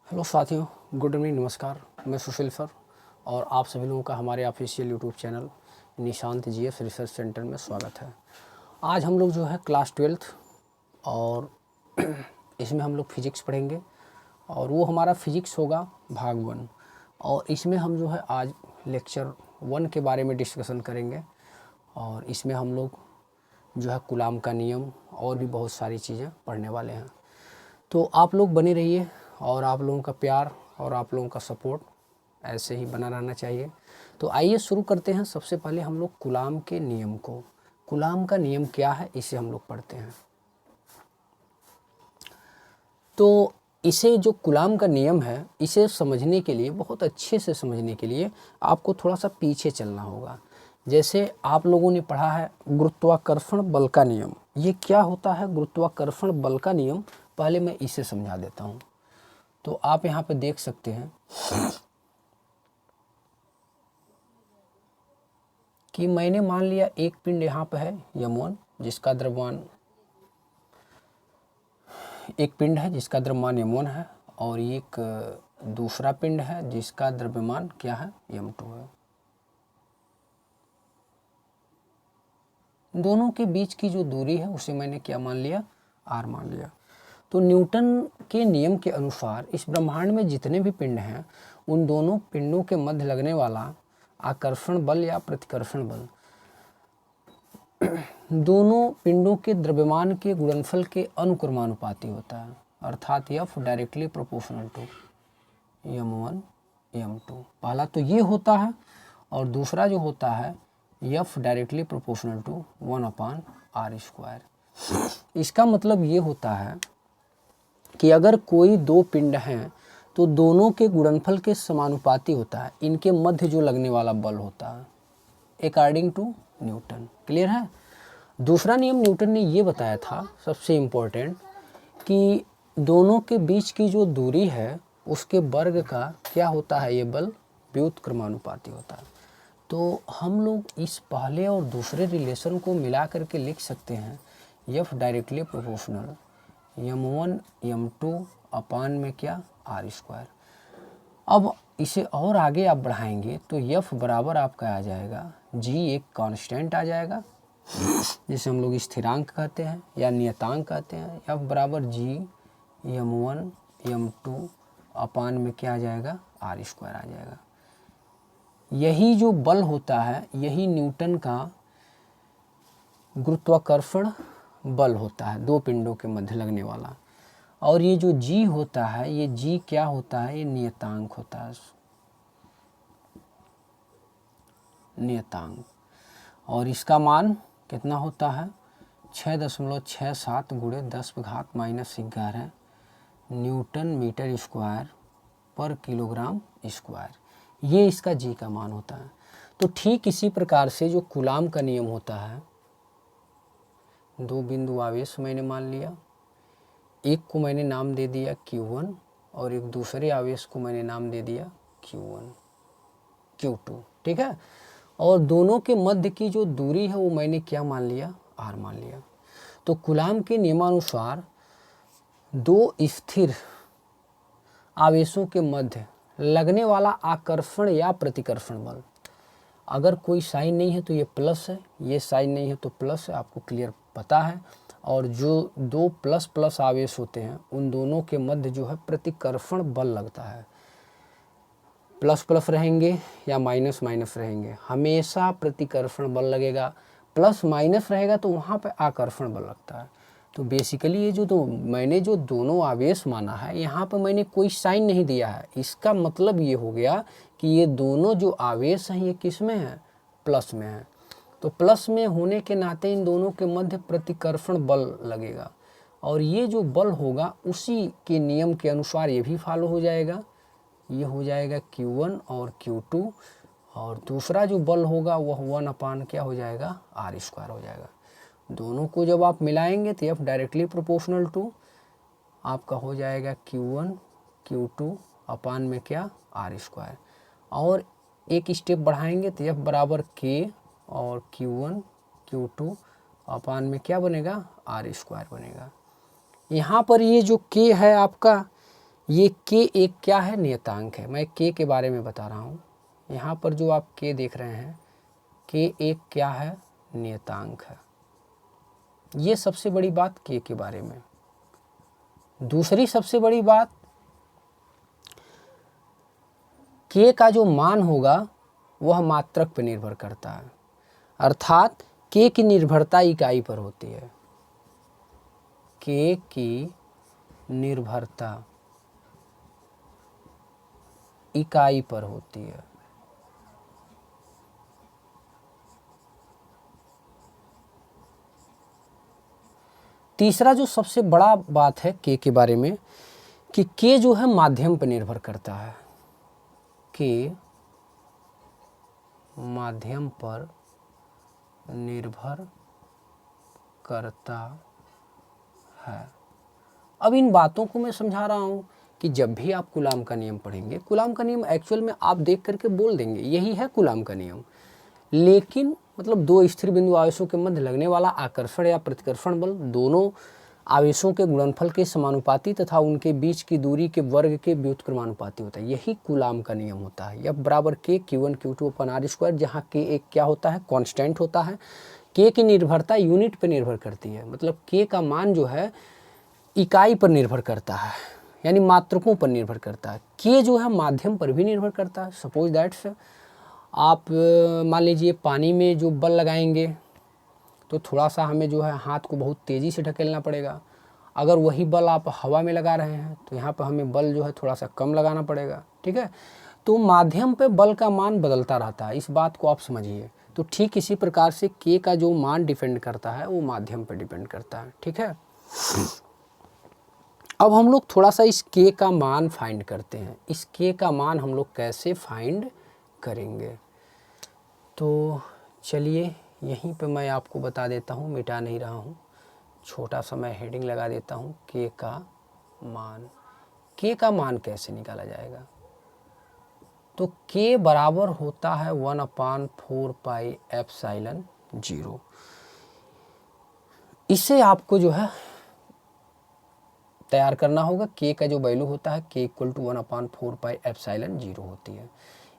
Hello साथियों, good evening, नमस्कार। मैं सुशील सर और आप सभी लोगों का हमारे official YouTube channel Nishant GS research centre में स्वागत है। आज हम लोग जो है क्लास 12th और इसमें हम लोग फिजिक्स पढ़ेंगे और वो हमारा फिजिक्स होगा भाग 1। और इसमें हम जो है आज लेक्चर 1 के बारे में डिस्कशन करेंगे और इसमें हम लोग जो है कूलाम का नियम और भी बहुत सारी चीज़ें पढ़ने वाले हैं। तो आप लोग बने रहिए और आप लोगों का प्यार और आप लोगों का सपोर्ट ऐसे ही बना रहना चाहिए। तो आइए शुरू करते हैं। सबसे पहले हम लोग कूलाम के नियम को, कूलाम का नियम क्या है इसे हम लोग पढ़ते हैं। तो इसे जो कूलाम का नियम है इसे समझने के लिए, बहुत अच्छे से समझने के लिए आपको थोड़ा सा पीछे चलना होगा। जैसे आप लोगों ने पढ़ा है गुरुत्वाकर्षण बल का नियम। ये क्या होता है गुरुत्वाकर्षण बल का नियम? पहले मैं इसे समझा देता हूँ। तो आप यहाँ पे देख सकते हैं कि मैंने मान लिया एक पिंड यहाँ पे है m1 जिसका द्रव्यमान, एक पिंड है जिसका द्रव्यमान m1 है और एक दूसरा पिंड है जिसका द्रव्यमान क्या है, m2 है। दोनों के बीच की जो दूरी है उसे मैंने क्या मान लिया, r मान लिया। तो न्यूटन के नियम के अनुसार इस ब्रह्मांड में जितने भी पिंड हैं उन दोनों पिंडों के मध्य लगने वाला आकर्षण बल या प्रतिकर्षण बल दोनों पिंडों के द्रव्यमान के गुणनफल के अनुक्रमानुपाती होता है, अर्थात F directly proportional to m1 m2। पहला तो ये होता है और दूसरा जो होता है F directly proportional to 1/r²। इसका मतलब ये होता है कि अगर कोई दो पिंड हैं तो दोनों के गुणनफल के समानुपाती होता है इनके मध्य जो लगने वाला बल होता है, अकॉर्डिंग टू न्यूटन। क्लियर है? दूसरा नियम न्यूटन ने ये बताया था, सबसे इम्पोर्टेंट, कि दोनों के बीच की जो दूरी है उसके वर्ग का क्या होता है, ये बल व्युत्क्रमानुपाती होता है। तो हम लोग इस पहले और दूसरे रिलेशन को मिला करके लिख सकते हैं F directly proportional m1 m2 अपान में क्या, r²। अब इसे और आगे आप बढ़ाएंगे तो F बराबर आपका आ जाएगा g, एक कांस्टेंट आ जाएगा जिसे हम लोग स्थिरांक कहते हैं या नियतांक कहते हैं। F बराबर g m1 m2 अपान में क्या आ जाएगा, r² आ जाएगा। यही जो बल होता है यही न्यूटन का गुरुत्वाकर्षण बल होता है, दो पिंडों के मध्य लगने वाला। और ये जो g होता है, ये g क्या होता है, ये नियतांक होता है, नियतांक। और इसका मान कितना होता है, 6.67 गुणे 10⁻⁻11 न्यूटन मीटर स्क्वायर पर किलोग्राम स्क्वायर। ये इसका g का मान होता है। तो ठीक इसी प्रकार से जो कूलाम का नियम होता है, दो बिंदु आवेश मैंने मान लिया, एक को मैंने नाम दे दिया Q1 और एक दूसरे आवेश को मैंने नाम दे दिया Q1 Q2, ठीक है। और दोनों के मध्य की जो दूरी है वो मैंने क्या मान लिया, r मान लिया। तो कूलाम के नियमानुसार दो स्थिर आवेशों के मध्य लगने वाला आकर्षण या प्रतिकर्षण बल, अगर कोई साइन नहीं है तो ये प्लस है, ये साइन नहीं है तो प्लस है, आपको क्लियर पता है। और जो दो प्लस प्लस आवेश होते हैं उन दोनों के मध्य जो है प्रतिकर्षण बल लगता है। प्लस प्लस रहेंगे या माइनस माइनस रहेंगे, हमेशा प्रतिकर्षण बल लगेगा। प्लस माइनस रहेगा तो वहाँ पे आकर्षण बल लगता है। तो बेसिकली ये जो मैंने जो दोनों आवेश माना है, यहाँ पे मैंने कोई साइन नहीं दिया है। इसका मतलब ये हो गया कि ये दोनों जो आवेश हैं ये किस में है, प्लस में है। तो प्लस में होने के नाते इन दोनों के मध्य प्रतिकर्षण बल लगेगा और ये जो बल होगा उसी के नियम के अनुसार ये भी फॉलो हो जाएगा। ये हो जाएगा Q1 और Q2 और दूसरा जो बल होगा वह 1 क्या हो जाएगा, r² हो जाएगा। दोनों को जब आप मिलाएंगे तो F डायरेक्टली प्रोपोर्शनल टू आपका हो जाएगा Q1 Q2 अपान में क्या, r²। और एक स्टेप बढ़ाएंगे तो F बराबर K और Q1 Q2 अपान में क्या बनेगा, r² बनेगा। यहाँ पर ये जो K है आपका, ये के एक क्या है, नियतांक है। मैं के के बारे में बता रहा हूँ। यहाँ पर जो आप के देख रहे हैं, के एक क्या है, नियतांक है। ये सबसे बड़ी बात के बारे में। दूसरी सबसे बड़ी बात, के का जो मान होगा वह मात्रक पर निर्भर करता है, अर्थात के की निर्भरता इकाई पर होती है। के की निर्भरता इकाई पर होती है। तीसरा जो सबसे बड़ा बात है के बारे में, कि के जो है माध्यम पर निर्भर करता है। के माध्यम पर निर्भर करता है। अब इन बातों को मैं समझा रहा हूँ कि जब भी आप कूलाम का नियम पढ़ेंगे, कूलाम का नियम एक्चुअल में आप देख करके बोल देंगे यही है कूलाम का नियम, लेकिन मतलब दो स्थिर बिंदु आवेशों के मध्य लगने वाला आकर्षण या प्रतिकर्षण बल दोनों आवेशों के गुणनफल के समानुपाती तथा उनके बीच की दूरी के वर्ग के व्युत्क्रमानुपाती होता है। यही कूलाम का नियम होता है। F बराबर के Q1 Q2 अपन R स्क्वायर, जहाँ के एक क्या होता है, कांस्टेंट होता है। के की निर्भरता यूनिट पर निर्भर करती है, मतलब के का मान जो है इकाई पर निर्भर करता है, यानी मात्रकों पर निर्भर करता है। के जो है माध्यम पर भी निर्भर करता है। सपोज दैट्स आप मान लीजिए पानी में जो बल लगाएंगे तो थोड़ा सा हमें जो है हाथ को बहुत तेज़ी से ढकेलना पड़ेगा। अगर वही बल आप हवा में लगा रहे हैं तो यहाँ पर हमें बल जो है थोड़ा सा कम लगाना पड़ेगा, ठीक है। तो माध्यम पे बल का मान बदलता रहता है, इस बात को आप समझिए। तो ठीक इसी प्रकार से के का जो मान डिपेंड करता है वो माध्यम पर डिपेंड करता है, ठीक है। अब हम लोग थोड़ा सा इस के का मान फाइंड करते हैं। इस के का मान हम लोग कैसे फाइंड करेंगे, तो चलिए यहीं पे मैं आपको बता देता हूँ, मिटा नहीं रहा हूँ, छोटा सा मैं हेडिंग लगा देता हूँ, के का मान। के का मान कैसे निकाला जाएगा, तो के बराबर होता है 1/4 पाई एप्सिलॉन 0। इसे आपको जो है तैयार करना होगा। के का जो वैल्यू होता है के इक्वल टू 1/4 पाई एप्सिलॉन 0 होती है।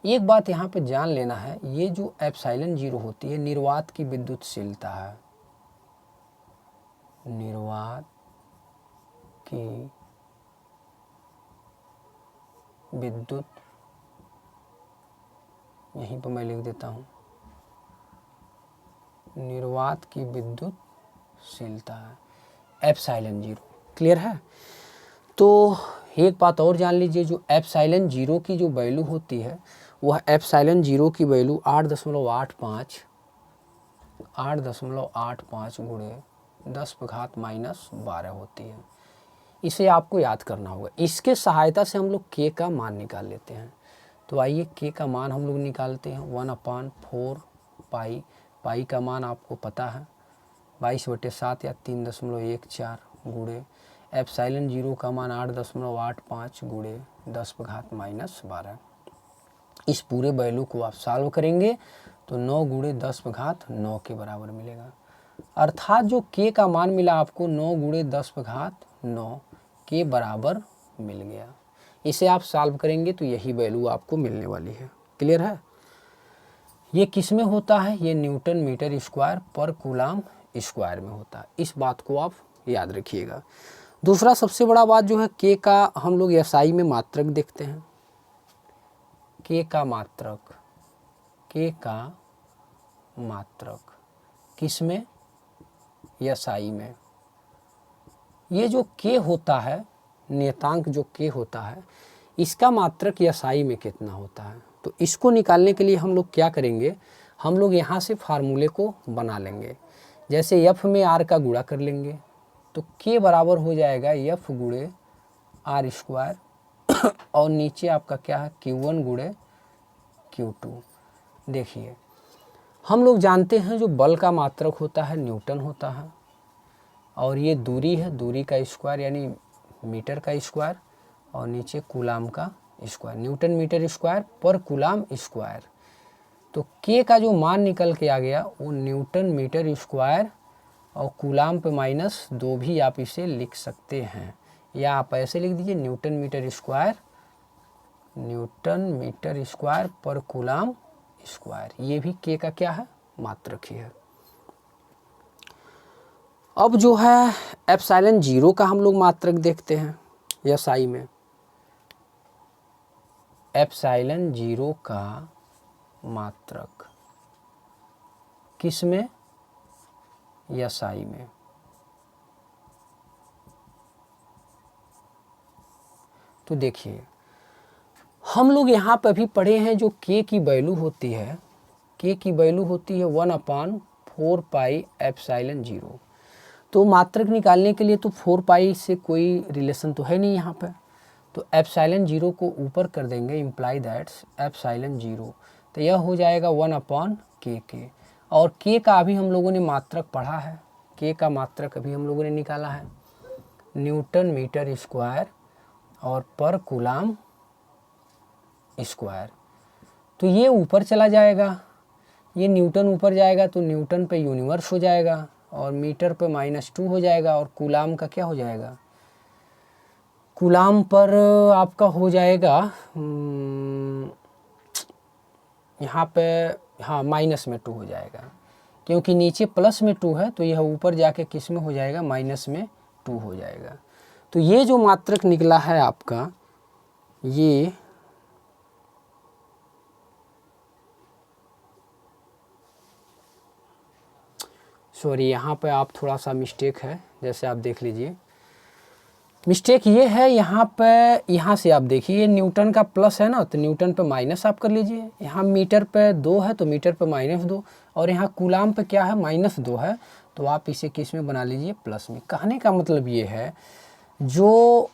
एक बात यहाँ पे जान लेना है, ये जो एप्सिलॉन 0 होती है निर्वात की विद्युतशीलता है। निर्वात की विद्युत, यहीं पर मैं लिख देता हूँ, निर्वात की विद्युतशीलता है एप्सिलॉन 0। क्लियर है। तो एक बात और जान लीजिए, जो एप्सिलॉन 0 की जो वैल्यू होती है वह एप्सिलॉन 0 की वैल्यू 8.85 गुणे 10⁻⁻12 होती है। इसे आपको याद करना होगा। इसके सहायता से हम लोग के का मान निकाल लेते हैं। तो आइए के का मान हम लोग निकालते हैं। 1/4 पाई, पाई का मान आपको पता है 22/7 या 3.14 गुणे एप्सिलॉन 0 का मान 8.85 गुणे 10⁻⁻12। इस पूरे वैल्यू को आप सॉल्व करेंगे तो 9 गुणे 10⁻9 के बराबर मिलेगा। अर्थात जो के का मान मिला आपको 9 गुणे 10⁻9 के बराबर मिल गया। इसे आप सॉल्व करेंगे तो यही वैल्यू आपको मिलने वाली है। क्लियर है। ये किस में होता है, ये न्यूटन मीटर स्क्वायर पर कूलाम स्क्वायर में होता है। इस बात को आप याद रखिएगा। दूसरा सबसे बड़ा बात जो है, के का हम लोग एसआई में मात्रक देखते हैं। के का मात्रक, के का मात्रक किस में, एसआई में। ये जो के होता है, नियतांक जो के होता है, इसका मात्रक एसआई में कितना होता है। तो इसको निकालने के लिए हम लोग क्या करेंगे, हम लोग यहाँ से फार्मूले को बना लेंगे। जैसे एफ में आर का गुणा कर लेंगे तो के बराबर हो जाएगा एफ गुणे आर स्क्वायर और नीचे आपका क्या है Q1 गुणे Q2। देखिए हम लोग जानते हैं जो बल का मात्रक होता है न्यूटन होता है, और ये दूरी है, दूरी का स्क्वायर यानी मीटर का स्क्वायर, और नीचे कूलाम का स्क्वायर, न्यूटन मीटर स्क्वायर पर कूलाम स्क्वायर। तो के का जो मान निकल के आ गया वो न्यूटन मीटर स्क्वायर और कूलाम पे -2 भी आप इसे लिख सकते हैं। या आप ऐसे लिख दीजिए न्यूटन मीटर स्क्वायर पर कूलाम स्क्वायर। ये भी के का क्या है, मात्रक ही है। अब जो है एप्सिलॉन जीरो का हम लोग मात्रक देखते हैं एसआई में। एप्सिलॉन जीरो का मात्रक किस में, एसआई में। तो देखिए हम लोग यहाँ पे अभी पढ़े हैं जो के की वैल्यू होती है, के की वैल्यू होती है 1/4 पाई एप्सिलॉन जीरो। तो मात्रक निकालने के लिए तो 4 पाई से कोई रिलेशन तो है नहीं यहाँ पे, तो एप्सिलॉन जीरो को ऊपर कर देंगे, इम्प्लाई दैट्स एप्सिलॉन जीरो, तो यह हो जाएगा 1/k। और के का अभी हम लोगों ने मात्रक पढ़ा है, के का मात्रक अभी हम लोगों ने निकाला है न्यूटन मीटर स्क्वायर और पर कूलाम स्क्वायर। तो ये ऊपर चला जाएगा, ये न्यूटन ऊपर जाएगा तो न्यूटन पे यूनिवर्स हो जाएगा और मीटर पे -2 हो जाएगा और कूलाम का क्या हो जाएगा, कूलाम पर आपका हो जाएगा यहाँ पे हाँ -2 हो जाएगा, क्योंकि नीचे +2 है तो यह ऊपर जाके किस में हो जाएगा, -2 हो जाएगा। तो ये जो मात्रक निकला है आपका, ये सॉरी यहाँ पे आप थोड़ा सा मिस्टेक है, जैसे आप देख लीजिए मिस्टेक ये है यहाँ पे, यहाँ से आप देखिए न्यूटन का प्लस है ना, तो न्यूटन पे माइनस आप कर लीजिए। यहाँ मीटर पे 2 है तो मीटर पे -2, और यहाँ कूलाम पे क्या है, -2 है, तो आप इसे किस में बना लीजिए, प्लस में। कहने का मतलब ये है जो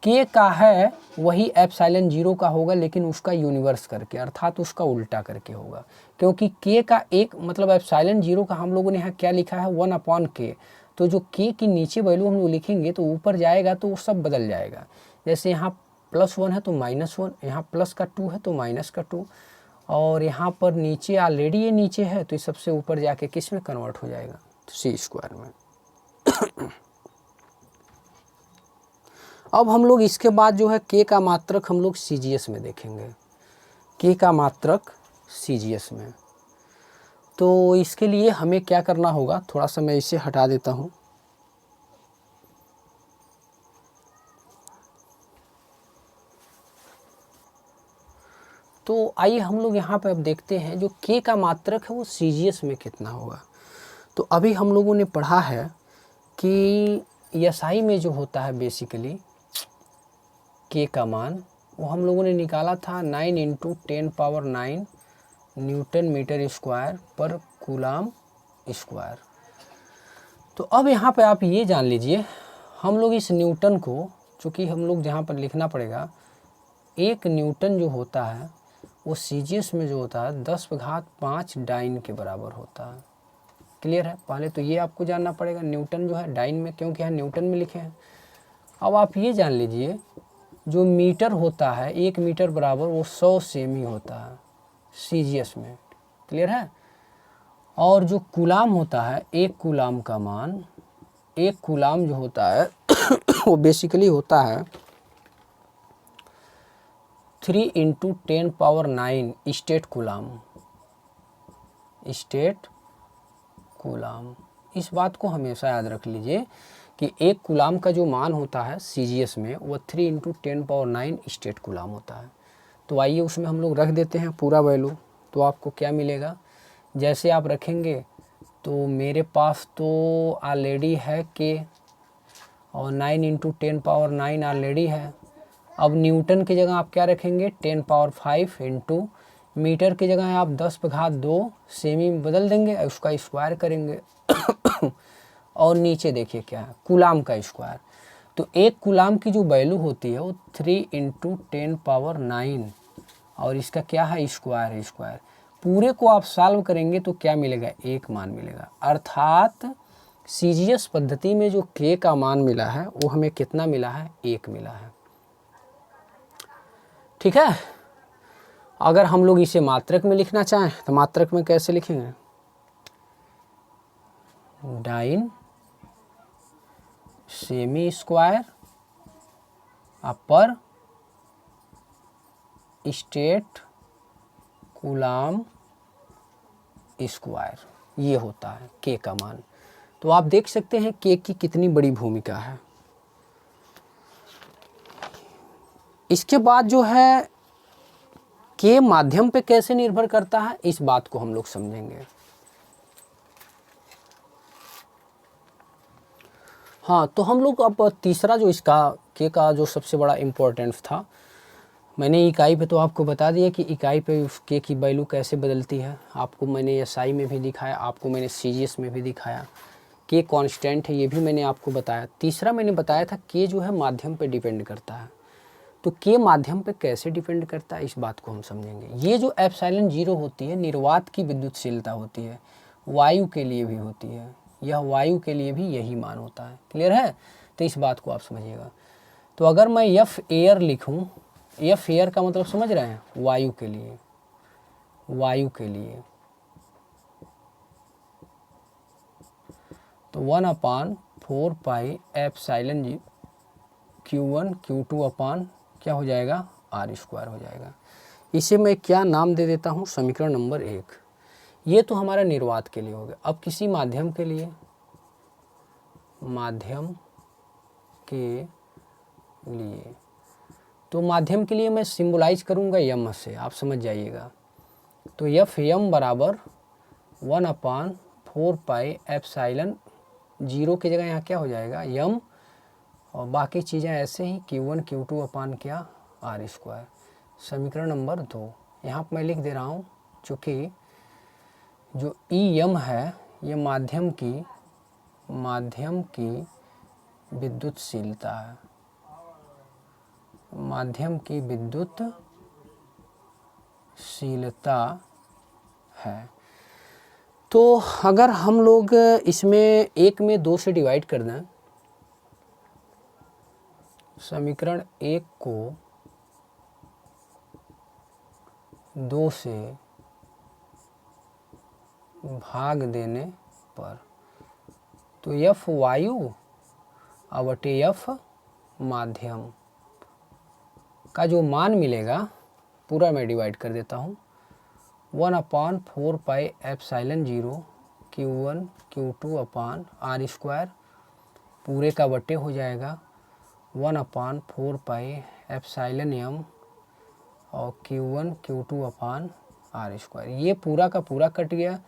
के का है वही एप्सिलॉन जीरो का होगा, लेकिन उसका यूनिवर्स करके, अर्थात उसका उल्टा करके होगा, क्योंकि के का एक मतलब एप्सिलॉन जीरो का हम लोगों ने यहाँ क्या लिखा है, 1/k। तो जो के की नीचे वैल्यू हम लोग लिखेंगे तो ऊपर जाएगा तो वो सब बदल जाएगा। जैसे यहाँ +1 है तो -1, यहाँ प्लस का 2 है तो -2, और यहाँ पर नीचे ऑलरेडी ये नीचे है तो ये सबसे ऊपर जाके किस में कन्वर्ट हो जाएगा, तो c² में। अब हम लोग इसके बाद जो है के का मात्रक हम लोग CGS में देखेंगे, के का मात्रक CGS में। तो इसके लिए हमें क्या करना होगा, थोड़ा सा मैं इसे हटा देता हूँ। तो आइए हम लोग यहाँ पे अब देखते हैं जो के का मात्रक है वो CGS में कितना होगा। तो अभी हम लोगों ने पढ़ा है कि SI में जो होता है बेसिकली के का मान, वो हम लोगों ने निकाला था 9 × 10⁹ न्यूटन मीटर स्क्वायर पर कूलाम स्क्वायर। तो अब यहाँ पे आप ये जान लीजिए, हम लोग इस न्यूटन को, चूँकि हम लोग जहाँ पर लिखना पड़ेगा, एक न्यूटन जो होता है वो CGS में जो होता है 10⁵ डाइन के बराबर होता है। क्लियर है, पहले तो ये आपको जानना पड़ेगा, न्यूटन जो है डाइन में, क्योंकि यहाँ न्यूटन में लिखे हैं। अब आप ये जान लीजिए जो मीटर होता है, 1 मीटर बराबर वो 100 सेमी होता है CGS में। क्लियर है, और जो कूलाम होता है, एक कूलाम का मान, एक कूलाम जो होता है वो बेसिकली होता है 3 × 10⁹ स्टेट कूलाम। इस बात को हमेशा याद रख लीजिए कि एक कूलाम का जो मान होता है CGS में वो 3 × 10⁹ स्टेट कूलाम होता है। तो आइए उसमें हम लोग रख देते हैं पूरा वैल्यू। तो आपको क्या मिलेगा, जैसे आप रखेंगे तो मेरे पास तो ऑलरेडी है के, और 9 × 10⁹ ऑलरेडी है। अब न्यूटन की जगह आप क्या रखेंगे, 10⁵ इंटू मीटर की जगह आप 10⁻² सेमी में बदल देंगे, उसका स्क्वायर करेंगे। और नीचे देखिए क्या है, कूलाम का स्क्वायर। तो एक कूलाम की जो वैल्यू होती है वो 3 × 10⁹, और इसका क्या है, स्क्वायर है, स्क्वायर। पूरे को आप सॉल्व करेंगे तो क्या मिलेगा, एक मान मिलेगा। अर्थात CGS पद्धति में जो के का मान मिला है वो हमें कितना मिला है, 1 मिला है। ठीक है, अगर हम लोग इसे मात्रक में लिखना चाहें तो मात्रक में कैसे लिखेंगे, डाइन सेमी स्क्वायर पर स्टेट कूलाम स्क्वायर, ये होता है के का मान। तो आप देख सकते हैं के की कितनी बड़ी भूमिका है। इसके बाद जो है के माध्यम पे कैसे निर्भर करता है, इस बात को हम लोग समझेंगे। हाँ, तो हम लोग अब तीसरा जो इसका के का जो सबसे बड़ा इम्पोर्टेंस था, मैंने इकाई पे तो आपको बता दिया कि इकाई पे उस के की वैल्यू कैसे बदलती है। आपको मैंने एसआई में भी दिखाया, आपको मैंने सीजीएस में भी दिखाया। के कांस्टेंट है, ये भी मैंने आपको बताया। तीसरा मैंने बताया था के जो है माध्यम पे डिपेंड करता है। तो के माध्यम पे कैसे डिपेंड करता है, इस बात को हम समझेंगे। ये जो एप्सिलॉन 0 होती है, निर्वात की विद्युतशीलता होती है, वायु के लिए भी होती है। यह वायु के लिए भी यही मान होता है। क्लियर है? तो इस बात को आप समझिएगा। तो अगर मैं एफ एयर लिखूं, एफ एयर का मतलब समझ रहे हैं, वायु के लिए, वायु के लिए तो 1/4 पाई एप्सिलॉन Q1 Q2 अपान क्या हो जाएगा, आर स्क्वायर हो जाएगा। इसे मैं क्या नाम दे देता हूँ, समीकरण नंबर 1। ये तो हमारा निर्वात के लिए हो गया। अब किसी माध्यम के लिए, माध्यम के लिए, तो माध्यम के लिए मैं सिंबलाइज करूँगा यम से, आप समझ जाइएगा। तो एफ यम बराबर 1/4 पाई एप्सिलॉन 0 की जगह यहाँ क्या हो जाएगा, यम, और बाकी चीज़ें ऐसे ही Q1 Q2 अपान क्या, आर स्क्वायर। समीकरण नंबर 2 यहाँ पर मैं लिख दे रहा हूँ, चूँकि जो ई एम है ये माध्यम की विद्युतशीलता है, माध्यम की विद्युतशीलता है। तो अगर हम लोग इसमें 1 में 2 से डिवाइड कर दें, समीकरण 1 को 2 से भाग देने पर, तो एफ वायु बटे एफ माध्यम का जो मान मिलेगा, पूरा मैं डिवाइड कर देता हूँ, 1/4 pi epsilon 0 Q1 Q2 upon R square, पूरे का बटे हो जाएगा 1/4 पाई एप्सिलॉन यम और Q1 Q2 upon R square. ये पूरा का पूरा कट गया,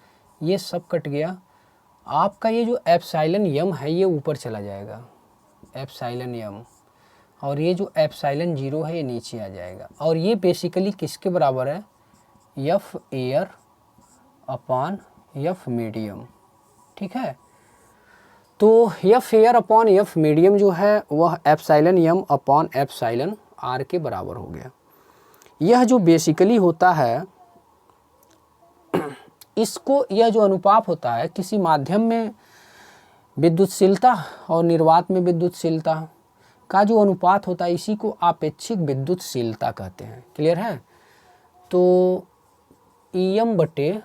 ये सब कट गया। आपका ये जो एप्सिलॉन यम है ये ऊपर चला जाएगा, एप्सिलॉन यम, और ये जो एप्सिलॉन 0 है ये नीचे आ जाएगा। और ये बेसिकली किसके बराबर है, F air upon F medium. ठीक है? तो F air upon F medium जो है वह epsilon M upon epsilon R के बराबर हो गया। यह जो बेसिकली होता है, इसको, यह जो अनुपात होता है किसी माध्यम में विद्युतशीलता और निर्वात में विद्युतशीलता का जो अनुपात होता है, इसी को आपेक्षिक विद्युतशीलता कहते हैं। क्लियर है? तो EM बटे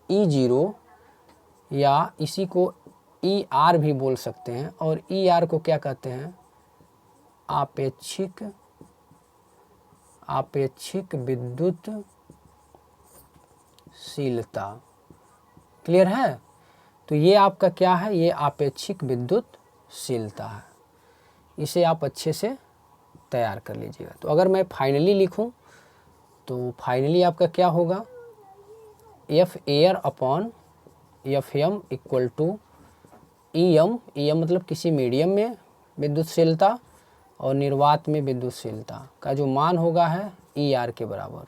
E0, या इसी को ER भी बोल सकते हैं, और ER को क्या कहते हैं, आपेक्षिक विद्युतशीलता। क्लियर है? तो ये आपका क्या है, ये आपेक्षिक विद्युतशीलता है। इसे आप अच्छे से तैयार कर लीजिएगा। तो अगर मैं फाइनली लिखूं, तो फाइनली आपका क्या होगा, F air upon F M equal to E M मतलब किसी मीडियम में विद्युतशीलता और निर्वात में विद्युतशीलता का जो मान होगा है ई आर के बराबर।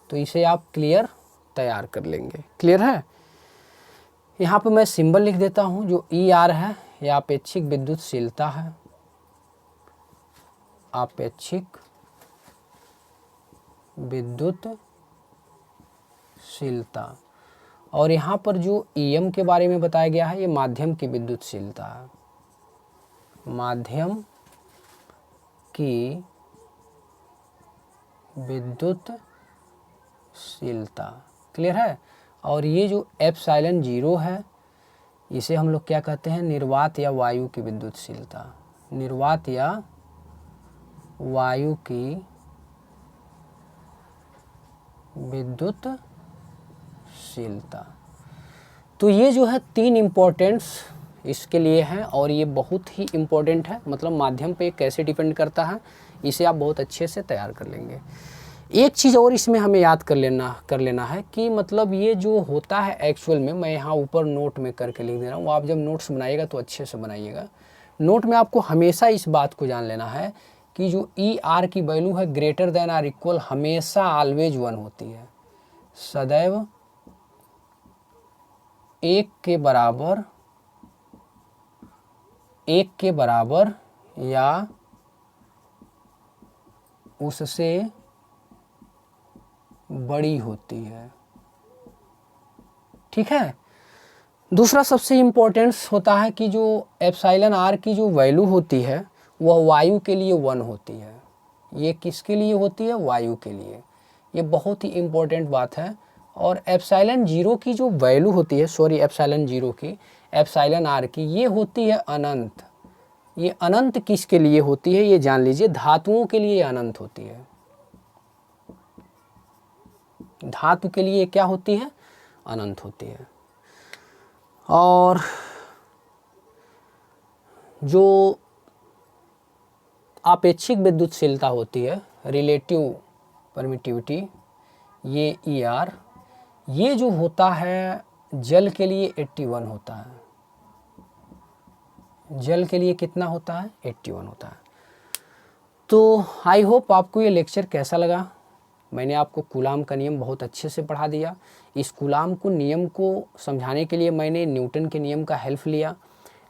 तो इसे आप क्लियर तैयार कर लेंगे। क्लियर है? यहाँ पे मैं सिंबल लिख देता हूँ, जो ई आर है ये आपेक्षिक विद्युतशीलता है, आपेक्षिक विद्युतशीलता, और यहाँ पर जो EM के बारे में बताया गया है ये माध्यम की विद्युतशीलता है, माध्यम की विद्युतशीलता। क्लियर है? और ये जो एप्सिलॉन 0 है इसे हम लोग क्या कहते हैं, निर्वात या वायु की विद्युतशीलता, निर्वात या वायु की विद्युतशीलता। तो ये जो है 3 इम्पोर्टेंट्स इसके लिए हैं और ये बहुत ही इम्पोर्टेंट है, मतलब माध्यम पे कैसे डिपेंड करता है इसे आप बहुत अच्छे से तैयार कर लेंगे। एक चीज़ और इसमें हमें याद कर लेना है कि मतलब ये जो होता है एक्चुअल में, मैं यहाँ ऊपर नोट में करके लिख दे रहा हूँ, आप जब नोट्स बनाइएगा तो अच्छे से बनाइएगा। नोट में आपको हमेशा इस बात को जान लेना है कि जो ई आर की वैल्यू है ग्रेटर देन आर इक्वल हमेशा ऑलवेज 1 होती है, सदैव 1 के बराबर या उससे बड़ी होती है। ठीक है। दूसरा सबसे इम्पोर्टेंस होता है कि जो एप्सिलॉन आर की जो वैल्यू होती है वह वायु के लिए 1 होती है। ये किसके लिए होती है, वायु के लिए। ये बहुत ही इम्पोर्टेंट बात है। और एप्सिलॉन 0 की जो वैल्यू होती है, सॉरी एप्सिलॉन 0 की, एप्सिलॉन आर की, ये होती है अनंत। ये अनंत किसके लिए होती है ये जान लीजिए, धातुओं के लिए अनंत होती है। धातु के लिए क्या होती है, अनंत होती है। और जो आपेक्षिक विद्युतशीलता होती है, रिलेटिव परमिटिविटी, ये ई आर, ये जो होता है जल के लिए 81 होता है। जल के लिए कितना होता है, 81 होता है। तो आई होप आपको ये लेक्चर कैसा लगा। मैंने आपको कूलाम का नियम बहुत अच्छे से पढ़ा दिया। इस कूलाम को नियम को समझाने के लिए मैंने न्यूटन के नियम का हेल्प लिया।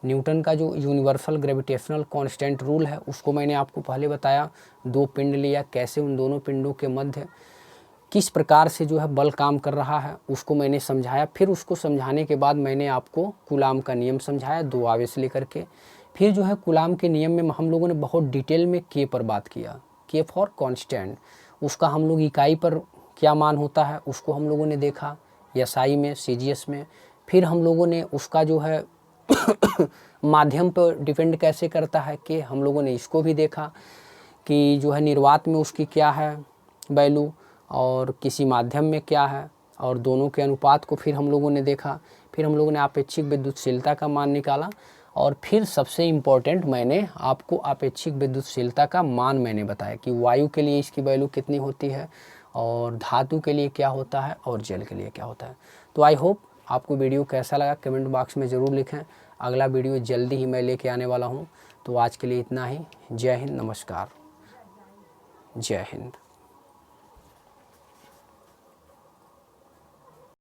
न्यूटन का जो यूनिवर्सल ग्रेविटेशनल कांस्टेंट रूल है उसको मैंने आपको पहले बताया। 2 पिंड लिया, कैसे उन दोनों पिंडों के मध्य किस प्रकार से जो है बल काम कर रहा है उसको मैंने समझाया। फिर उसको समझाने के बाद मैंने आपको कूलाम का नियम समझाया 2 आवेश लेकर के। फिर जो है कूलाम के नियम में हम लोगों ने बहुत डिटेल में के पर बात किया, के फॉर कांस्टेंट। उसका हम लोग इकाई पर क्या मान होता है उसको हम लोगों ने देखा, एसआई में, सीजीएस में। फिर हम लोगों ने उसका जो है माध्यम पर डिपेंड कैसे करता है कि हम लोगों ने इसको भी देखा कि जो है निर्वात में उसकी क्या है वैल्यू और किसी माध्यम में क्या है, और दोनों के अनुपात को फिर हम लोगों ने देखा। फिर हम लोगों ने आपेक्षिक विद्युतशीलता का मान निकाला। और फिर सबसे इम्पोर्टेंट मैंने आपको आपेक्षिक विद्युतशीलता का मान मैंने बताया कि वायु के लिए इसकी वैल्यू कितनी होती है और धातु के लिए क्या होता है और जल के लिए क्या होता है। तो आई होप आपको वीडियो कैसा लगा कमेंट बॉक्स में ज़रूर लिखें। अगला वीडियो जल्दी ही मैं लेके आने वाला हूँ। तो आज के लिए इतना ही। जय हिंद, नमस्कार, जय हिंद।